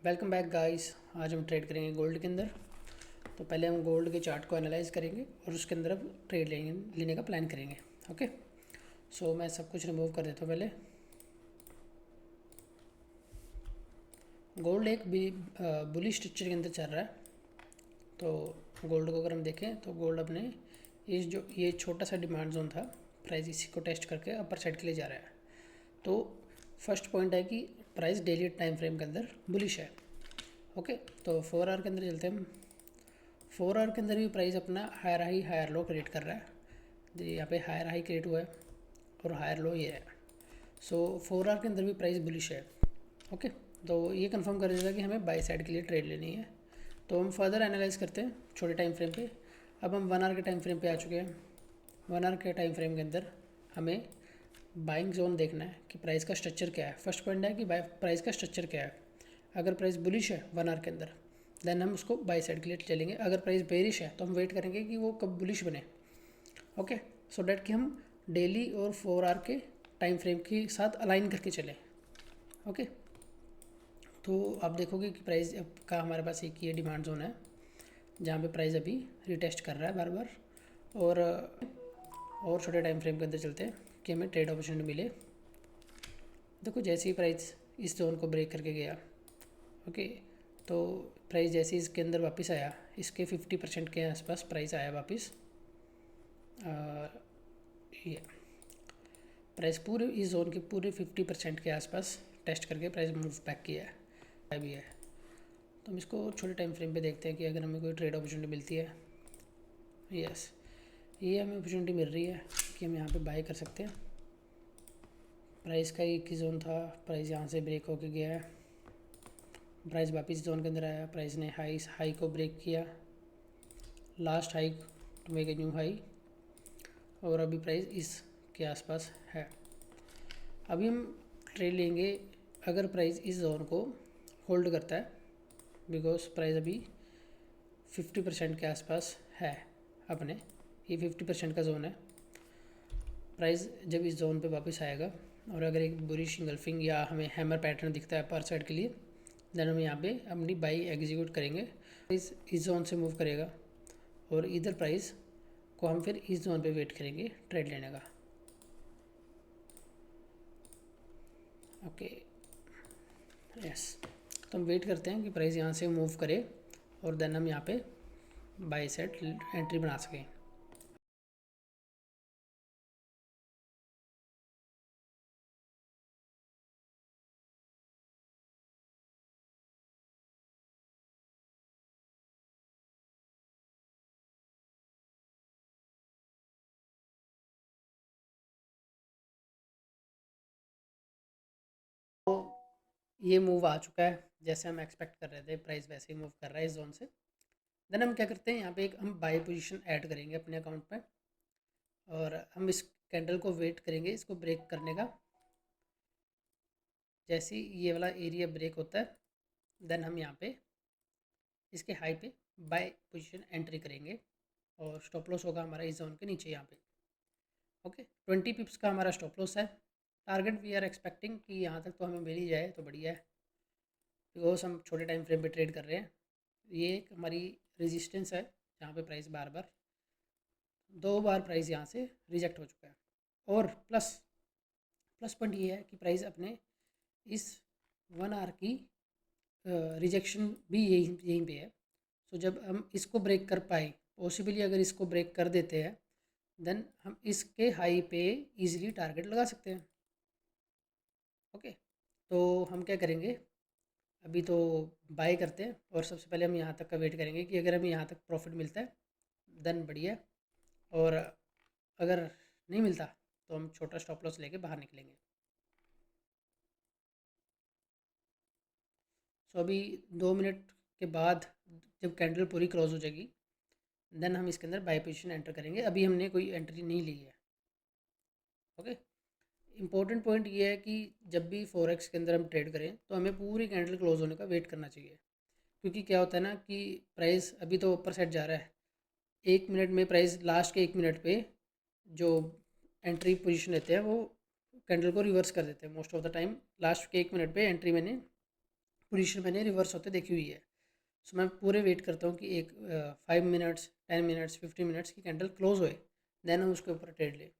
Welcome back guys. आज हम trade करेंगे गोल्ड के अंदर। तो पहले हम गोल्ड के चार्ट को एनालाइज करेंगे और उसके अंदर अब ट्रेड लेने का प्लान करेंगे। ओके, सो मैं सब कुछ रिमूव कर देता हूँ पहले। गोल्ड एक भी बुलिश स्ट्रक्चर के अंदर चल रहा है। तो गोल्ड को अगर हम देखें तो गोल्ड अपने ये छोटा सा डिमांड जोन था, प्राइस इसी को टेस्ट करके अपर साइड के लिए जा रहा है। तो फर्स्ट पॉइंट है कि प्राइस डेली टाइम फ्रेम के अंदर बुलिश है। ओके, तो 4 आवर के अंदर चलते हैं हम। 4 आवर के अंदर भी प्राइस अपना higher high higher low create कर रहा है। यहाँ पे हायर हाई क्रिएट हुआ है और हायर लो ये है। सो 4 आवर के अंदर भी प्राइस बुलिश है। ओके, तो ये कंफर्म कर देगा कि हमें बाई साइड के लिए ट्रेड लेनी है। तो हम फर्दर एनालाइज करते हैं छोटे टाइम फ्रेम पे। अब हम 1 आवर के टाइम फ्रेम पे आ चुके हैं। 1 आवर के टाइम फ्रेम के अंदर हमें बाइंग जोन देखना है कि प्राइस का स्ट्रक्चर क्या है। फर्स्ट पॉइंट है कि प्राइस का स्ट्रक्चर क्या है। अगर प्राइस बुलिश है 1 आवर के अंदर, देन हम उसको बाई साइड के लिए चलेंगे। अगर प्राइस बेरिश है तो हम वेट करेंगे कि वो कब बुलिश बने। ओके, सो डैट कि हम डेली और 4 आवर के टाइम फ्रेम के साथ अलाइन करके चलें। ओके, तो आप देखोगे कि प्राइस का हमारे पास एक ये डिमांड जोन है जहाँ पे प्राइस अभी रिटेस्ट कर रहा है बार बार। और छोटे टाइम फ्रेम के अंदर चलते हैं कि हमें ट्रेड अपॉर्चुनिटी मिले। देखो जैसे ही प्राइस इस जोन को ब्रेक करके गया, ओके, तो प्राइस जैसे इसके अंदर वापस आया, इसके 50% के आसपास प्राइस आया वापस। ये प्राइस पूरे इस जोन के पूरे 50% के आसपास टेस्ट करके प्राइस मूव बैक किया है भी है। तो हम इसको छोटे टाइम फ्रेम पे देखते हैं कि अगर हमें कोई ट्रेड अपॉर्चुनिटी मिलती है। यस, ये हमें अपॉर्चुनिटी मिल रही है कि हम यहाँ पे बाय कर सकते हैं। प्राइस का एक ही जोन था, प्राइस यहाँ से ब्रेक होके गया है, प्राइस वापस जोन के अंदर आया, प्राइस ने हाई को ब्रेक किया, last high to make a new high, और अभी प्राइस इस के आसपास है। अभी हम ट्रेड लेंगे अगर प्राइस इस जोन को होल्ड करता है, बिकॉज प्राइस अभी 50% के आसपास है अपने। ये 50% का जोन है। प्राइस जब इस जोन पे वापस आएगा और अगर एक बुलिश इंगल्फिंग या हमें हैमर पैटर्न दिखता है पर साइड के लिए, देन हम यहाँ पे अपनी बाई एग्जीक्यूट करेंगे। इस जोन से मूव करेगा और इधर प्राइस को हम फिर इस जोन पे वेट करेंगे ट्रेड लेने का। ओके, यस, तो हम वेट करते हैं कि प्राइस यहाँ से मूव करे और देन हम यहाँ पे बाई साइड एंट्री बना सकें। तो ये मूव आ चुका है जैसे हम एक्सपेक्ट कर रहे थे, प्राइस वैसे ही मूव कर रहा है इस जोन से। देन हम क्या करते हैं, यहाँ पे एक हम बाई पोजीशन ऐड करेंगे अपने अकाउंट पे और हम इस कैंडल को वेट करेंगे इसको ब्रेक करने का। जैसे ही ये वाला एरिया ब्रेक होता है, देन हम यहाँ पे इसके हाई पे बाय पोजीशन एंट्री करेंगे और स्टॉप लॉस होगा हमारा इस जोन के नीचे यहाँ पे। ओके, 20 पिप्स का हमारा स्टॉप लॉस है। टारगेट वी आर एक्सपेक्टिंग कि यहाँ तक तो हमें मिल ही जाए तो बढ़िया है, बिकॉज हम छोटे टाइम फ्रेम पे ट्रेड कर रहे हैं। ये एक हमारी रेजिस्टेंस है जहाँ पे प्राइस बार बार 2 बार प्राइस यहाँ से रिजेक्ट हो चुका है। और प्लस पॉइंट ये है कि प्राइस अपने इस 1 आवर की रिजेक्शन भी यहीं पे है। सो जब हम इसको ब्रेक कर पाए, पॉसिबली अगर इसको ब्रेक कर देते हैं, देन हम इसके हाई पे इजीली टारगेट लगा सकते हैं। ओके, तो हम क्या करेंगे, अभी तो बाय करते हैं और सबसे पहले हम यहाँ तक का वेट करेंगे कि अगर हमें यहाँ तक प्रॉफिट मिलता है देन बढ़िया, और अगर नहीं मिलता तो हम छोटा स्टॉप लॉस लेके बाहर निकलेंगे। सो अभी 2 मिनट के बाद जब कैंडल पूरी क्लोज हो जाएगी, देन हम इसके अंदर बाय पोजीशन एंटर करेंगे। अभी हमने कोई एंट्री नहीं ली है। ओके, इंपॉर्टेंट पॉइंट ये है कि जब भी फॉरेक्स के अंदर हम ट्रेड करें तो हमें पूरी कैंडल क्लोज होने का वेट करना चाहिए। क्योंकि क्या होता है ना कि प्राइस अभी तो ऊपर साइड जा रहा है, 1 मिनट में प्राइस लास्ट के 1 मिनट पे जो एंट्री पोजीशन लेते हैं वो कैंडल को रिवर्स कर देते हैं most of the time. Last के 1 मिनट पे एंट्री मैंने पोजीशन मैंने रिवर्स होते देखी हुई है। सो मैं पूरे वेट करता हूँ कि एक 5 मिनट्स, 10 मिनट्स, 15 मिनट्स की कैंडल क्लोज होए, देन हम उसके ऊपर ट्रेड लें।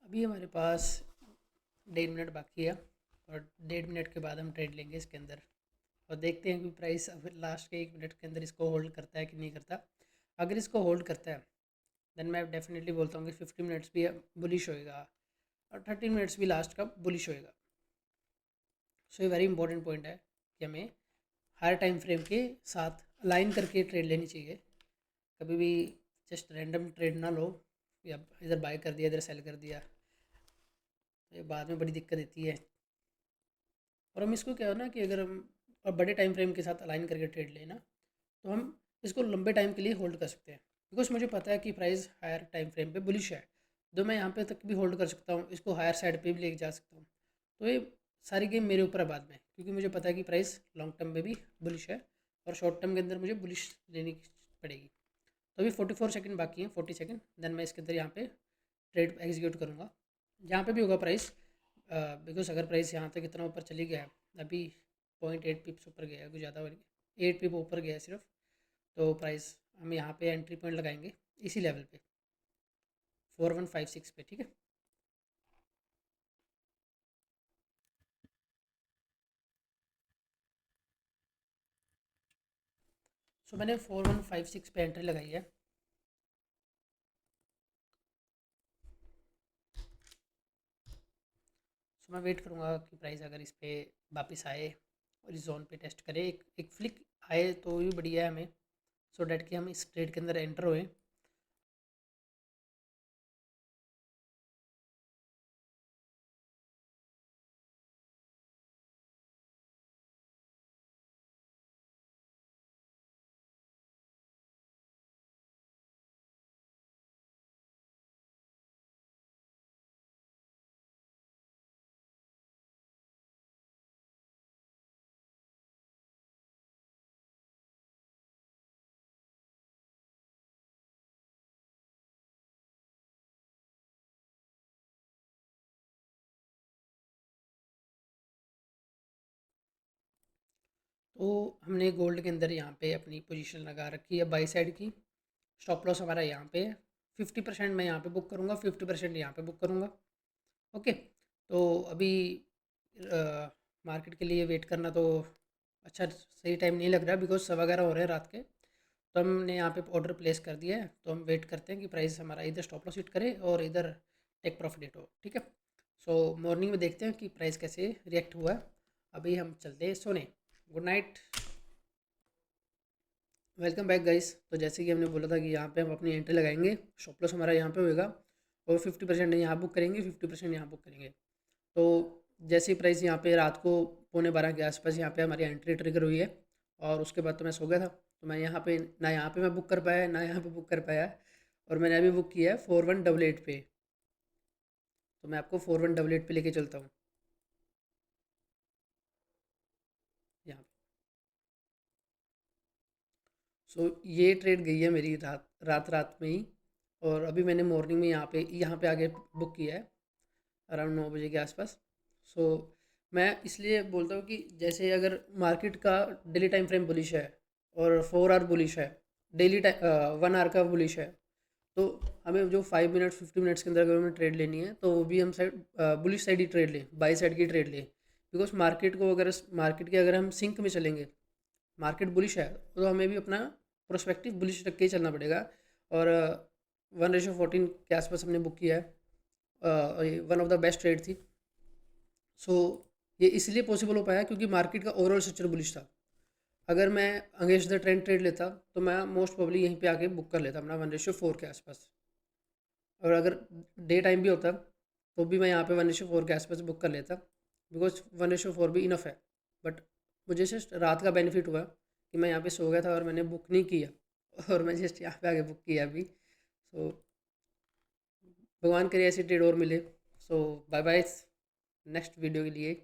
अभी हमारे पास 1.5 मिनट बाकी है, और 1.5 मिनट के बाद हम ट्रेड लेंगे इसके अंदर, और देखते हैं कि प्राइस अब लास्ट के 1 मिनट के अंदर इसको होल्ड करता है कि नहीं करता। अगर इसको होल्ड करता है देन मैं डेफिनेटली बोलता हूँ कि 50 मिनट्स भी बुलिश होएगा और 30 मिनट्स भी लास्ट का बुलिश होएगा। सो ये वेरी इंपॉर्टेंट पॉइंट है कि हमें हर टाइम फ्रेम के साथ अलाइन करके ट्रेड लेनी चाहिए। कभी भी जस्ट रैंडम ट्रेड ना लो, या इधर बाय कर दिया इधर सेल कर दिया, तो ये बाद में बड़ी दिक्कत देती है। और हम इसको क्या हो ना कि अगर हम और बड़े टाइम फ्रेम के साथ अलाइन करके ट्रेड लेना, तो हम इसको लंबे टाइम के लिए होल्ड कर सकते हैं, बिकॉज मुझे पता है कि प्राइस हायर टाइम फ्रेम पे बुलिश है, तो मैं यहाँ पे तक भी होल्ड कर सकता हूँ, इसको हायर साइड पे भी लेके जा सकता हूँ। तो ये सारी गेम मेरे ऊपर है बाद में, क्योंकि मुझे पता है कि प्राइस लॉन्ग टर्म में भी बुलिश है और शॉर्ट टर्म के अंदर मुझे बुलिश लेनी पड़ेगी। तो अभी 44 सेकंड बाकी हैं, 40 सेकंड, देन मैं इसके अंदर यहाँ पे ट्रेड एग्जीक्यूट करूँगा। जहाँ पे भी होगा प्राइस, बिकॉज अगर प्राइस यहाँ तक इतना ऊपर चली गया है, अभी 0.8 पिप्स ऊपर गया है, कुछ ज़्यादा 8 पिप ऊपर गया है सिर्फ, तो प्राइस हम यहाँ पे एंट्री पॉइंट लगाएंगे इसी लेवल पे 4156 पे, ठीक है। सो मैंने 4156 पे एंट्री लगाई है। सो मैं वेट करूँगा कि प्राइस अगर इस पे वापस आए और इस जोन पे टेस्ट करे, एक फ्लिक आए तो भी बढ़िया है हमें, सो डैट कि हम इस ट्रेड के अंदर एंटर हुए। तो हमने गोल्ड के अंदर यहाँ पे अपनी पोजीशन लगा रखी है बाई साइड की। स्टॉप लॉस हमारा यहाँ पे है, 50% मैं यहाँ पे बुक करूँगा, 50% यहाँ पे बुक करूँगा। ओके, तो अभी मार्केट के लिए वेट करना तो अच्छा सही टाइम नहीं लग रहा, बिकॉज 11:15 हो रहे हैं रात के। तो हमने यहाँ पे ऑर्डर प्लेस कर दिया है, तो हम वेट करते हैं कि प्राइस हमारा इधर स्टॉप लॉस हिट करे और इधर टेक प्रॉफिट हिट हो, ठीक है। सो मॉर्निंग में देखते हैं कि प्राइस कैसे रिएक्ट हुआ है। अभी हम चलते हैं सोने। Good night, welcome back guys. तो जैसे कि हमने बोला था कि यहाँ पे हम अपनी एंट्री लगाएंगे, स्टॉप लॉस हमारा यहाँ पे होएगा, और 50% यहाँ बुक करेंगे, 50% यहाँ बुक करेंगे। तो जैसे ही प्राइस यहाँ पे रात को 11:15 के आसपास यहाँ पे हमारी एंट्री ट्रिगर हुई है, और उसके बाद तो मैं सो गया था, तो मैं यहाँ पे ना यहाँ पे मैं बुक कर पाया ना यहाँ पे बुक कर पाया, और मैंने अभी बुक किया है 4188 पे। तो मैं आपको 4188 पे लेके चलता हूँ यहाँ पे। सो ये ट्रेड गई है मेरी रात रात रात में ही, और अभी मैंने मॉर्निंग में यहाँ पे आके बुक किया है अराउंड 9 बजे के आसपास। सो मैं इसलिए बोलता हूँ कि जैसे अगर मार्केट का डेली टाइम फ्रेम बुलिश है और 4 आवर बुलिश है, डेली टाइम 1 आवर का बुलिश है, तो हमें जो 5 मिनट 50 मिनट्स के अंदर अगर हमें ट्रेड लेनी है तो वो भी हम साइड बुलिश साइड ही ट्रेड लें, बाई साइड की ट्रेड लें। बिकॉज मार्केट के अगर हम सिंक में चलेंगे, मार्केट बुलिश है तो हमें भी अपना प्रोस्पेक्टिव बुलिश रख के ही चलना पड़ेगा। और 1:14 के आसपास हमने बुक किया है, one of the best trade थी। सो ये इसलिए पॉसिबल हो पाया क्योंकि मार्केट का ओवरऑल स्ट्रक्चर बुलिश था। अगर मैं अगेंस्ट द ट्रेंड ट्रेड लेता तो मैं मोस्ट प्रोबेबली यहीं पे आके बुक कर लेता अपना 1:4 के आसपास। और अगर डे टाइम भी होता तो भी मैं यहाँ पे 1:4 के आसपास बुक कर लेता, बिकॉज 1:4 भी इनफ है। बट मुझे जस्ट रात का बेनिफिट हुआ कि मैं यहाँ पे सो गया था और मैंने बुक नहीं किया और मैं जस्ट यहाँ पे आके बुक किया अभी। सो भगवान करे ऐसी ट्रेड और मिले। सो बाय बाय। नेक्स्ट वीडियो के लिए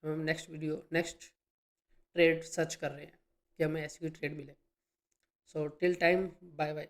हम नेक्स्ट ट्रेड सर्च कर रहे हैं कि हमें ऐसी कोई ट्रेड मिले। So till time bye bye.